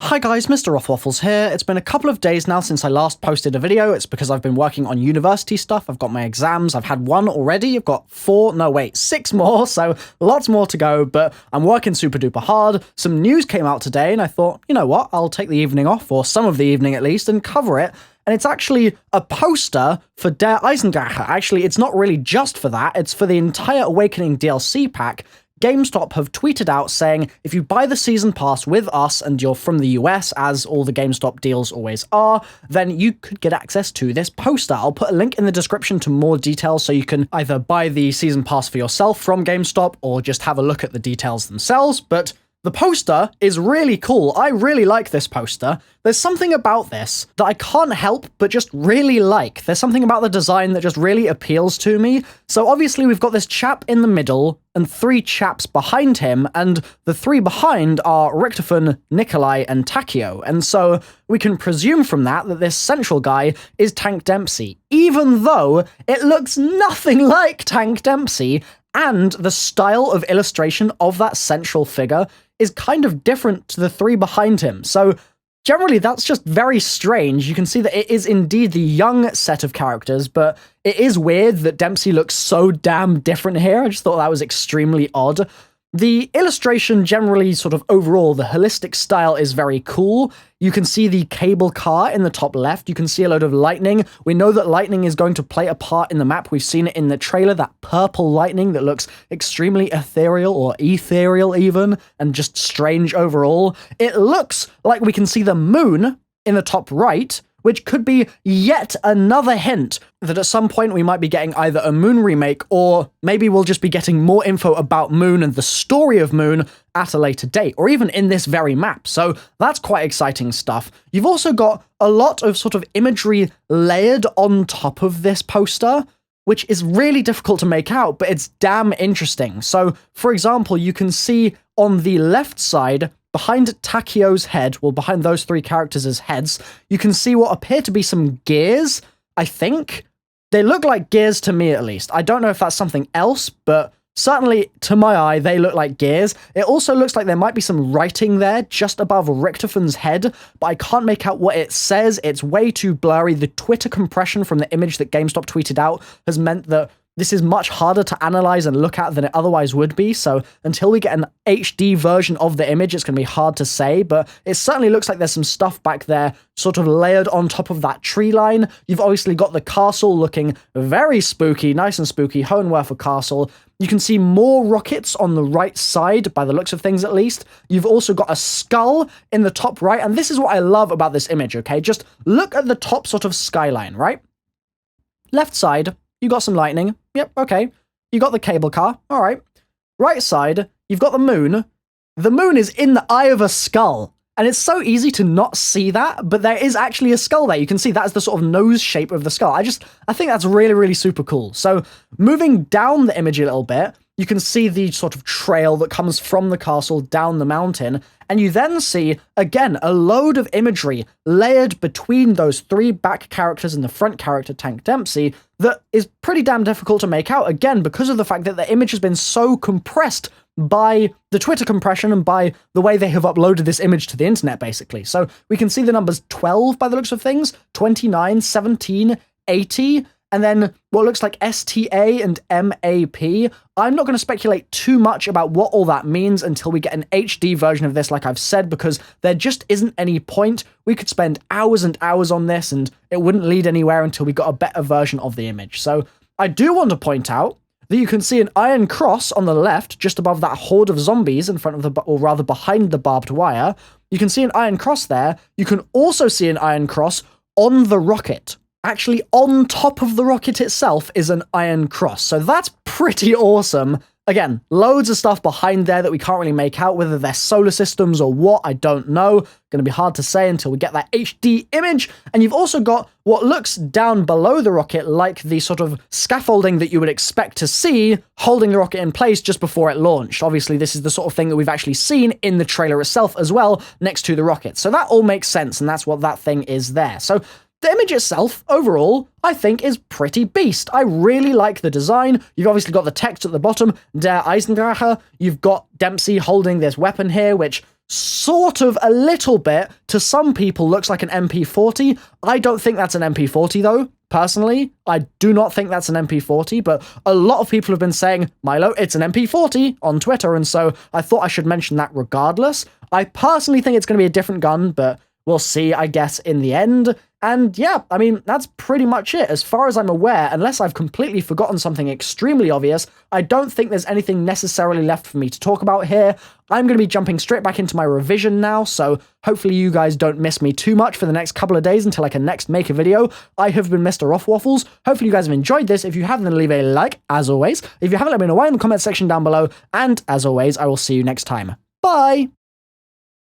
Hi guys, MrRoflWaffles here. It's been a couple of days now since I last posted a video. It's because I've been working on university stuff. I've got my exams. I've had one already. I've got six more, so lots more to go, but I'm working super duper hard. Some news came out today and I thought, you know what, I'll take the evening off, or some of the evening at least, and cover it. And it's actually a poster for Der Eisendrache. Actually, it's not really just for that. It's for the entire Awakening DLC pack. Gamestop have tweeted out saying, if you buy the season pass with us and you're from the US, as all the GameStop deals always are, then you could get access to this poster. I'll put a link in the description to more details so you can either buy the season pass for yourself from GameStop or just have a look at the details themselves, but the poster is really cool. I really like this poster. There's something about this that I can't help but just really like. There's something about the design that just really appeals to me. So obviously we've got this chap in the middle and three chaps behind him, and the three behind are Richtofen, Nikolai, and Takio. And so we can presume from that this central guy is Tank Dempsey, even though it looks nothing like Tank Dempsey, and the style of illustration of that central figure is kind of different to the three behind him. So generally, that's just very strange. You can see that it is indeed the young set of characters, but it is weird that Dempsey looks so damn different here. I just thought that was extremely odd. The illustration generally, sort of overall, the holistic style is very cool. You can see the cable car in the top left. You can see a load of lightning. We know that lightning is going to play a part in the map. We've seen it in the trailer, that purple lightning that looks extremely ethereal, or ethereal even, and just strange overall. It looks like we can see the moon in the top right, which could be yet another hint that at some point we might be getting either a Moon remake, or maybe we'll just be getting more info about Moon and the story of Moon at a later date, or even in this very map. So that's quite exciting stuff. You've also got a lot of sort of imagery layered on top of this poster, which is really difficult to make out, but it's damn interesting. So, for example, you can see on the left side, behind Takio's head, well, behind those three characters' heads, you can see what appear to be some gears, I think. They look like gears to me, at least. I don't know if that's something else, but certainly, to my eye, they look like gears. It also looks like there might be some writing there just above Richtofen's head, but I can't make out what it says. It's way too blurry. The Twitter compression from the image that GameStop tweeted out has meant that this is much harder to analyze and look at than it otherwise would be, so until we get an HD version of the image, it's going to be hard to say, but it certainly looks like there's some stuff back there sort of layered on top of that tree line. You've obviously got the castle looking very spooky, nice and spooky, Hohenwerfer Castle. You can see more rockets on the right side, by the looks of things at least. You've also got a skull in the top right, and this is what I love about this image, okay? Just look at the top sort of skyline, right? Left side, you got some lightning. Yep, okay. You got the cable car. All right. Right side, you've got the moon. The moon is in the eye of a skull. And it's so easy to not see that, but there is actually a skull there. You can see that is the sort of nose shape of the skull. I think that's really, really super cool. So moving down the image a little bit, you can see the sort of trail that comes from the castle down the mountain, and you then see, again, a load of imagery layered between those three back characters and the front character, Tank Dempsey, that is pretty damn difficult to make out, again, because of the fact that the image has been so compressed by the Twitter compression and by the way they have uploaded this image to the internet, basically. So we can see the numbers 12 by the looks of things, 29, 17, 80, and then what looks like STA and MAP. I'm not going to speculate too much about what all that means until we get an HD version of this, like I've said, because there just isn't any point. We could spend hours and hours on this, and it wouldn't lead anywhere until we got a better version of the image. So I do want to point out that you can see an iron cross on the left, just above that horde of zombies in front of or rather behind the barbed wire. You can see an iron cross there. You can also see an iron cross on the rocket. Actually, on top of the rocket itself is an iron cross, so that's pretty awesome. Again, loads of stuff behind there that we can't really make out, whether they're solar systems or what, I don't know. Going to be hard to say until we get that HD image. And you've also got what looks down below the rocket like the sort of scaffolding that you would expect to see holding the rocket in place just before it launched. Obviously, this is the sort of thing that we've actually seen in the trailer itself as well, next to the rocket. So that all makes sense, and that's what that thing is there. So the image itself, overall, I think is pretty beast. I really like the design. You've obviously got the text at the bottom, Der Eisendrache. You've got Dempsey holding this weapon here, which sort of a little bit, to some people, looks like an MP40. I don't think that's an MP40 though. Personally, I do not think that's an MP40, but a lot of people have been saying, Milo, it's an MP40 on Twitter, and so I thought I should mention that regardless. I personally think it's going to be a different gun, but we'll see, I guess, in the end. And yeah, I mean, that's pretty much it. As far as I'm aware, unless I've completely forgotten something extremely obvious, I don't think there's anything necessarily left for me to talk about here. I'm going to be jumping straight back into my revision now, so hopefully you guys don't miss me too much for the next couple of days until I can next make a video. I have been MrRoflWaffles. Hopefully you guys have enjoyed this. If you have, then leave a like, as always. If you haven't, let me know why in the comment section down below. And as always, I will see you next time. Bye!